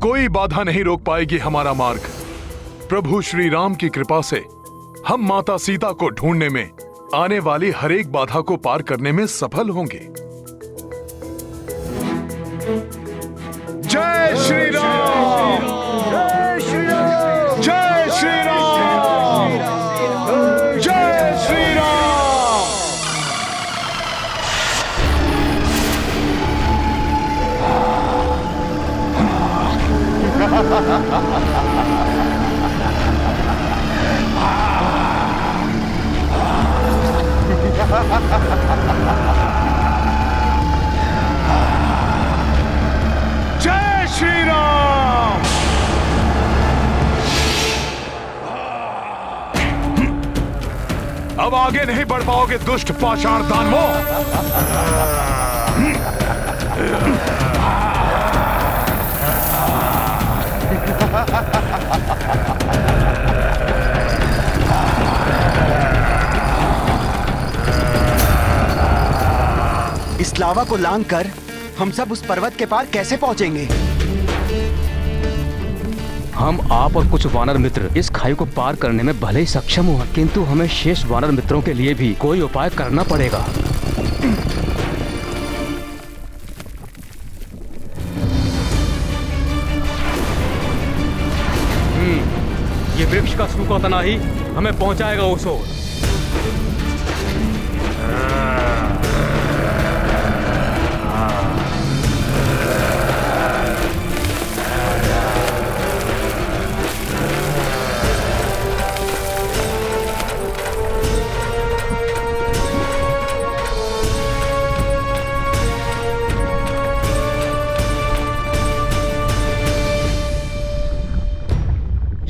कोई बाधा नहीं रोक पाएगी हमारा मार्ग। प्रभु श्री राम की कृपा से हम माता सीता को ढूंढने में आने वाली हर एक बाधा को पार करने में सफल होंगे। जय श्री राम, जय श्री राम, जय श्री राम, जय श्री राम। जय श्री राम। अब आगे नहीं बढ़ पाओगे दुष्ट पाषाण दानवों। इस लावा को लांघकर हम सब उस पर्वत के पार कैसे पहुंचेंगे? हम, आप और कुछ वानर मित्र इस खाई को पार करने में भले ही सक्षम हो, किंतु हमें शेष वानर मित्रों के लिए भी कोई उपाय करना पड़ेगा। ये वृक्ष का सूखा तना ही हमें पहुंचाएगा उस ओर।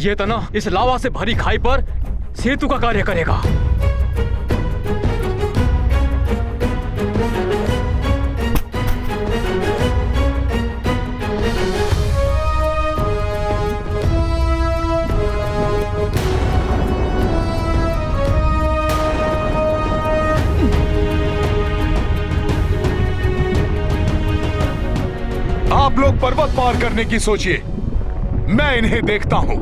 ये तना इस लावा से भरी खाई पर सेतु का कार्य करेगा। आप लोग पर्वत पार करने की सोचिए, मैं इन्हें देखता हूं।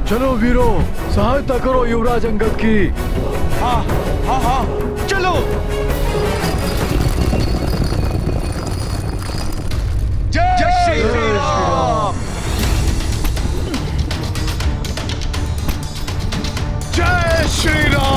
चलो वीरों, सहायता करो युवराज अंगद की। हाँ हाँ हाँ, चलो। जय श्री राम। जय श्री राम।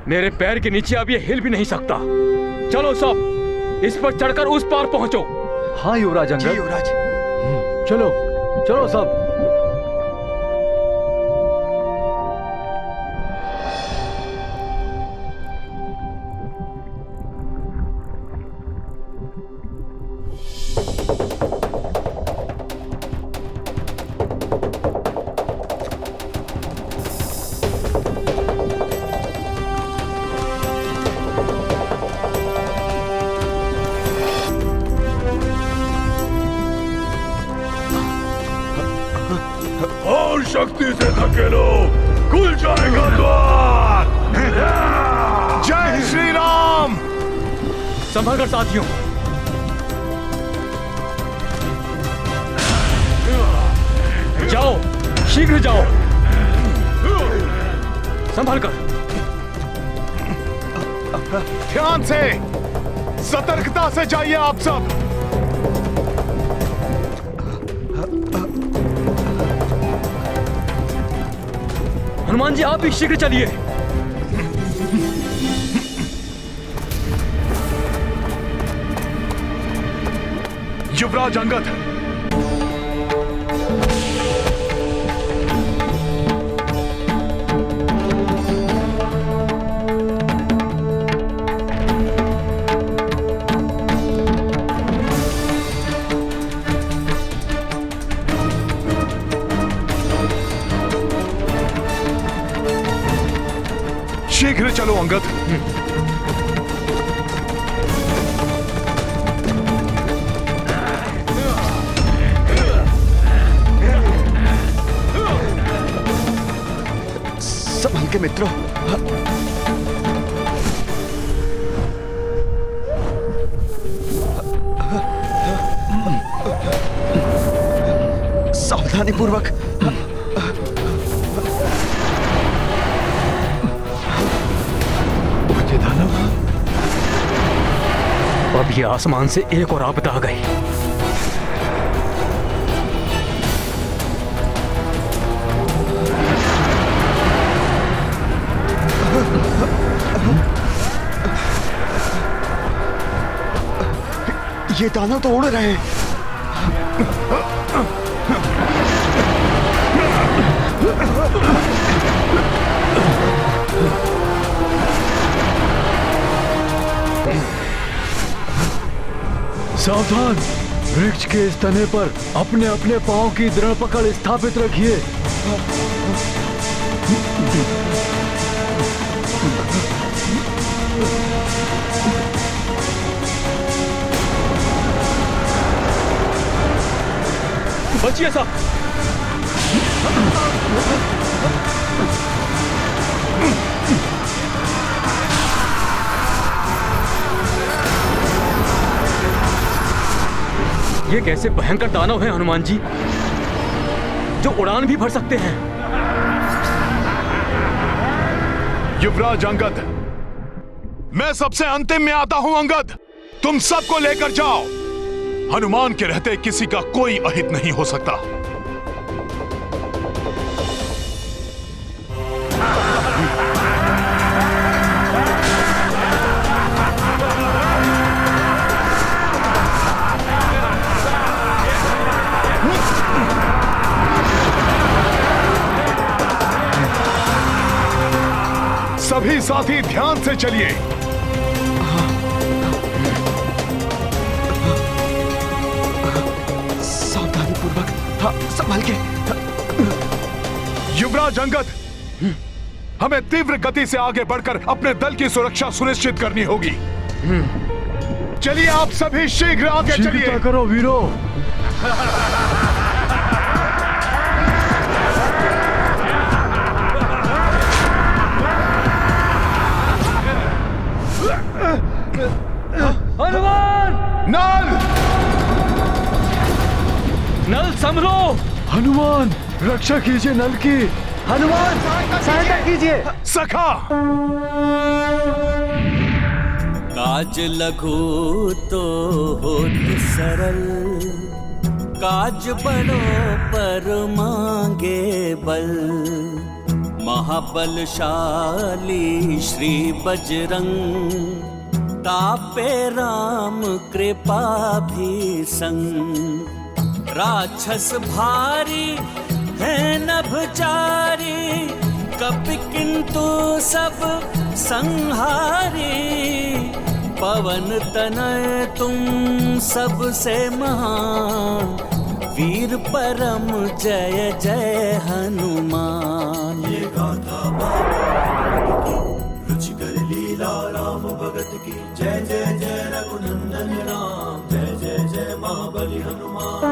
मेरे पैर के नीचे अब ये हिल भी नहीं सकता। चलो सब इस पर चढ़कर उस पार पहुंचो। हाँ युवराज अंगद। जी युवराज। चलो चलो सब। शक्ति से धकेलो। खुल जाएगा द्वार। जय श्री राम। संभल कर साथियों। जाओ, शीघ्र जाओ। संभल कर। ध्यान से, सतर्कता से जाइए आप सब। हनुमान जी आप भी शीघ्र चलिए। युवराज अंगद, शीघ्र चलो अंगद। संभल के मित्रों। सावधानी पूर्वक। अब ये आसमान से एक और आपदा आ गई। ये दानव तो उड़ रहे हैं। सावधान, वृक्ष के इस तने पर अपने अपने पांव की दृढ़ पकड़ स्थापित रखिए। बचिए साहब। ये कैसे भयंकर दानव हैं हनुमान जी, जो उड़ान भी भर सकते हैं। युवराज अंगद, मैं सबसे अंतिम में आता हूं अंगद। तुम सबको लेकर जाओ। हनुमान के रहते किसी का कोई अहित नहीं हो सकता। सभी साथी ध्यान से चलिए। सावधानी पूर्वक। हाँ, संभल के। युवराज अंगद, हमें तीव्र गति से आगे बढ़कर अपने दल की सुरक्षा सुनिश्चित करनी होगी। चलिए आप सभी शीघ्र आगे चलिए। शीघ्रता करो वीरों। हनुमान! नल! नल संभलो! हनुमान, रक्षा कीजिए नल की। हनुमान, सहायता कीजिए। सखा! काज लघु तो होत सरल, काज बड़ो पर मांगे बल। महाबलशाली श्री बजरंग, तापे राम कृपा भी संग। राक्षस भारी है नभचारी, कपि किंतु सब संहारी। पवन तनय तुम सबसे महान, वीर परम जय जय हनुमान। ये गाथा रुचिकर लीला राम भगत की, जय जय जय रघुनंदन राम, जय जय जय महाबली हनुमान।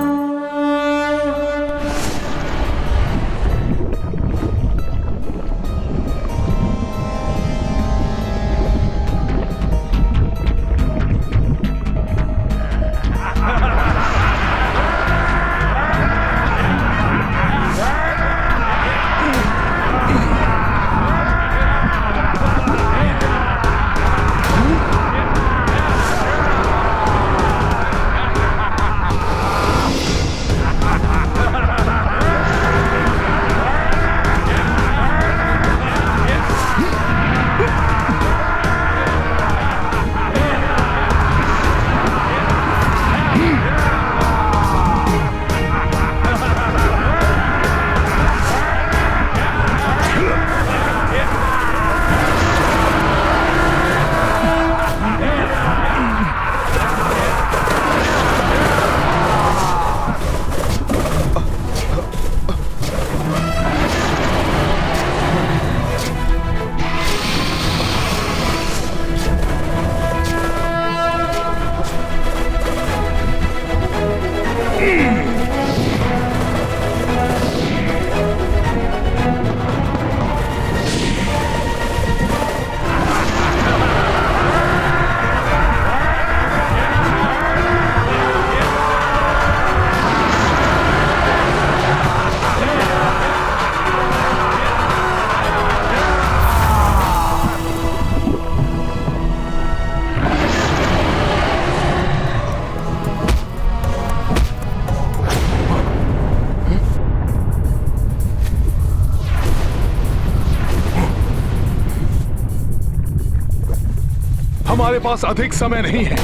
हमारे पास अधिक समय नहीं है।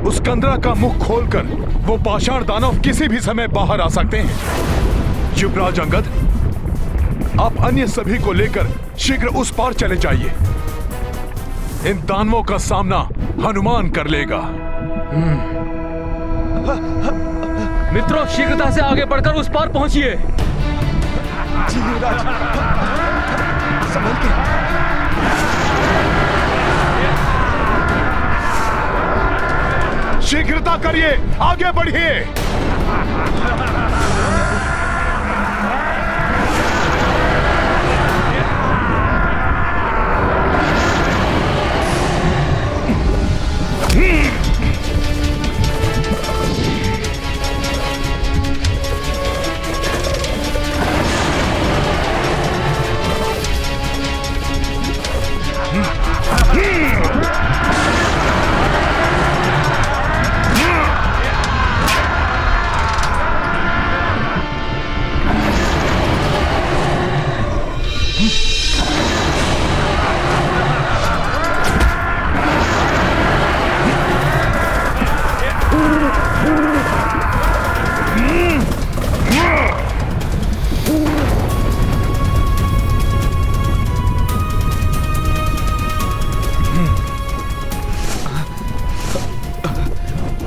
उस कंदरा का मुख खोलकर वो पाषाण दानव किसी भी समय बाहर आ सकते हैं। युवराज अंगद, आप अन्य सभी को लेकर शीघ्र उस पार चले जाइए। इन दानवों का सामना हनुमान कर लेगा। मित्रों, शीघ्रता से आगे बढ़कर उस पार पहुंचिए। जी युवराज, संभल के। शीघ्रता करिए, आगे बढ़िए।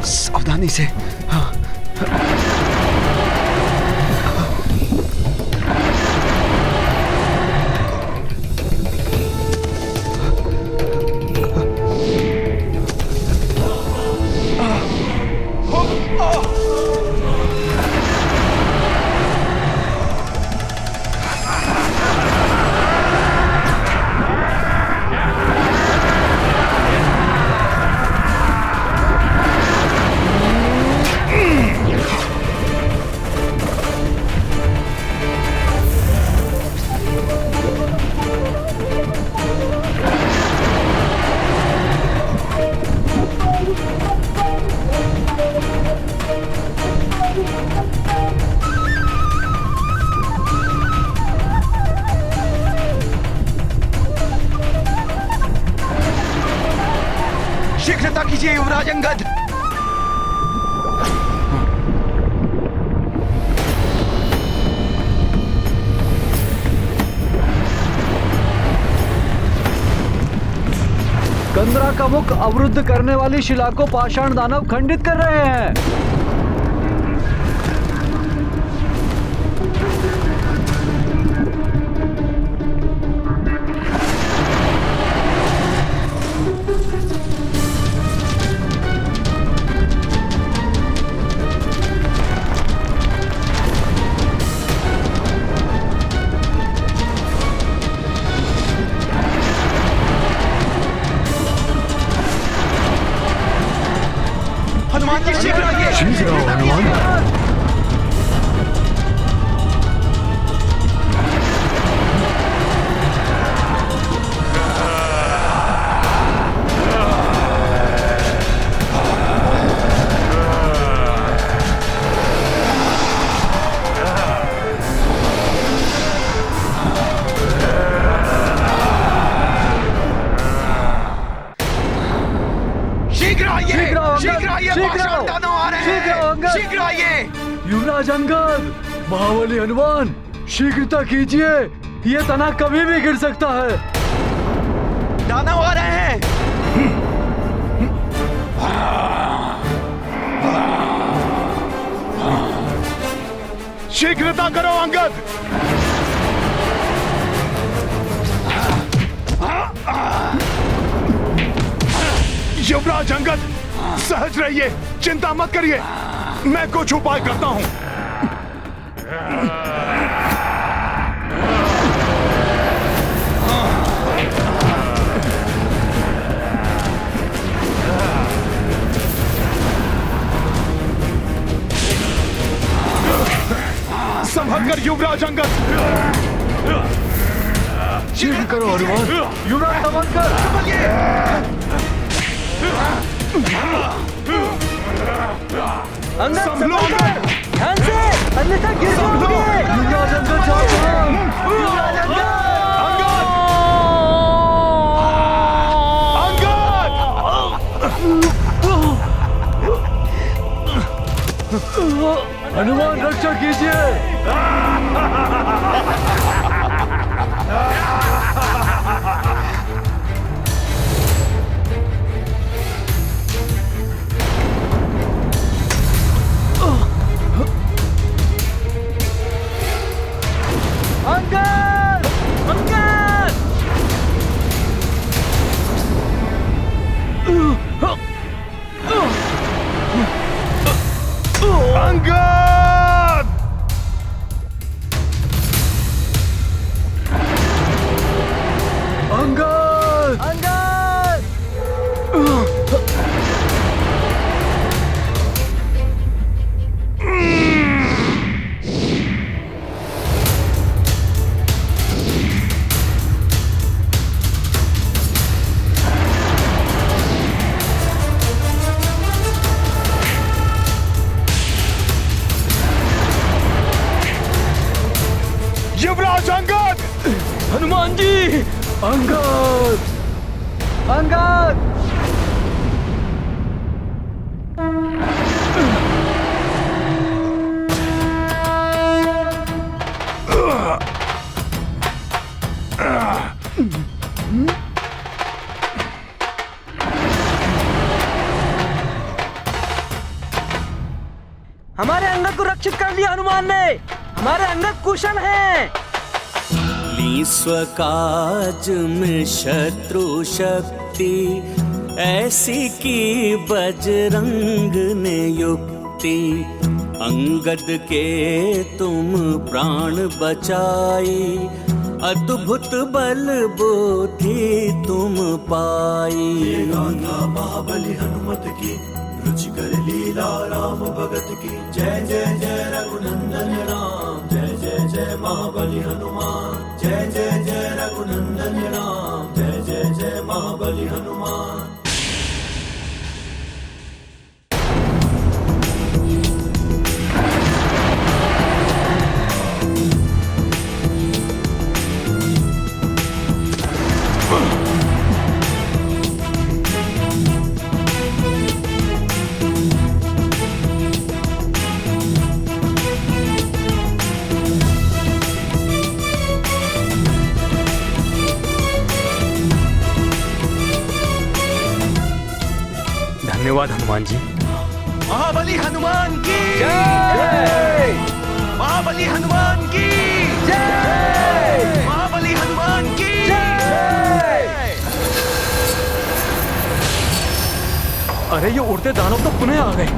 सावधानी से। हाँ। शीघ्रता कीजिए युवराज अंगद। कंदरा का मुख अवरुद्ध करने वाली शिला को पाषाण दानव खंडित कर रहे हैं। हनुमान जी शीघ्र आइए। शीघ्र आओ हनुमान। युवराज अंगद, महाबली हनुमान, शीघ्रता कीजिए। ये तना कभी भी गिर सकता है। दानव आ रहे हैं। शीघ्रता करो अंगद। युवराज अंगद, सहज रहिए, चिंता मत करिए, मैं कुछ उपाय करता हूं। संभल कर युवराज अंगद। शीघ्र करो हनुमान। युवराज संभल कर। संभलो अंगद। ध्यान से, अन्यथा गिर जाओगे। युवराज अंगद सावधान। युवराज अंगद। अंगद। हनुमान रक्षा कीजिए। अंगद! अंगद! अंगद! अंगद! अंगद! युवराज अंगद! हनुमान जी! अंगद! अंगद! हमारे अंगद को रक्षित कर लिया हनुमान ने। हमारे अंगद कुशल हैं। ली स्वकाज में शत्रु शक्ति, ऐसी की बजरंग ने युक्ति। अंगद के तुम प्राण बचाई, अद्भुत बल बुद्धि तुम पाई। गाथा महाबली हनुमत की, रुचिकर लीला राम भगत की। जय जय जय रघुनंदन राम, जय जय जय महाबली हनुमान। जय जय जय रघुनंदन राम, जय जय जय महाबली हनुमान। धन्यवाद हनुमान जी। महाबली हनुमान की महाबली हनुमान की महाबली हनुमान की। अरे ये उड़ते दानव तो पुनः आ गए।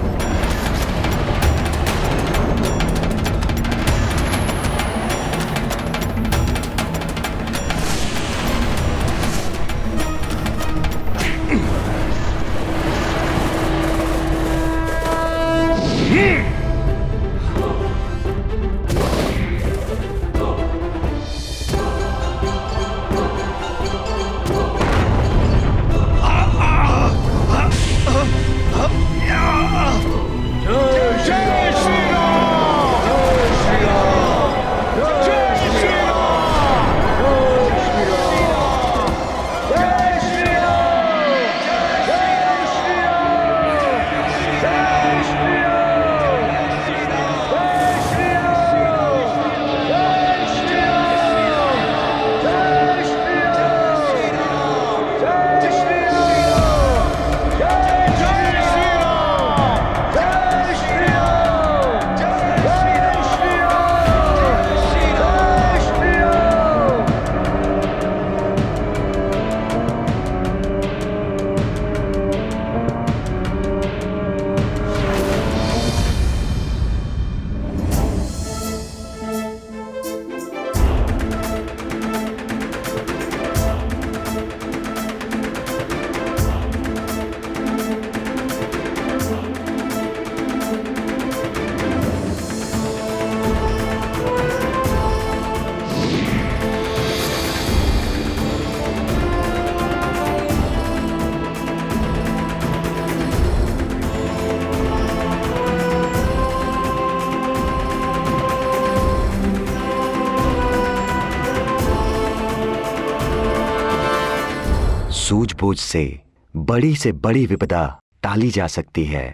सूझबूझ से बड़ी विपदा टाली जा सकती है।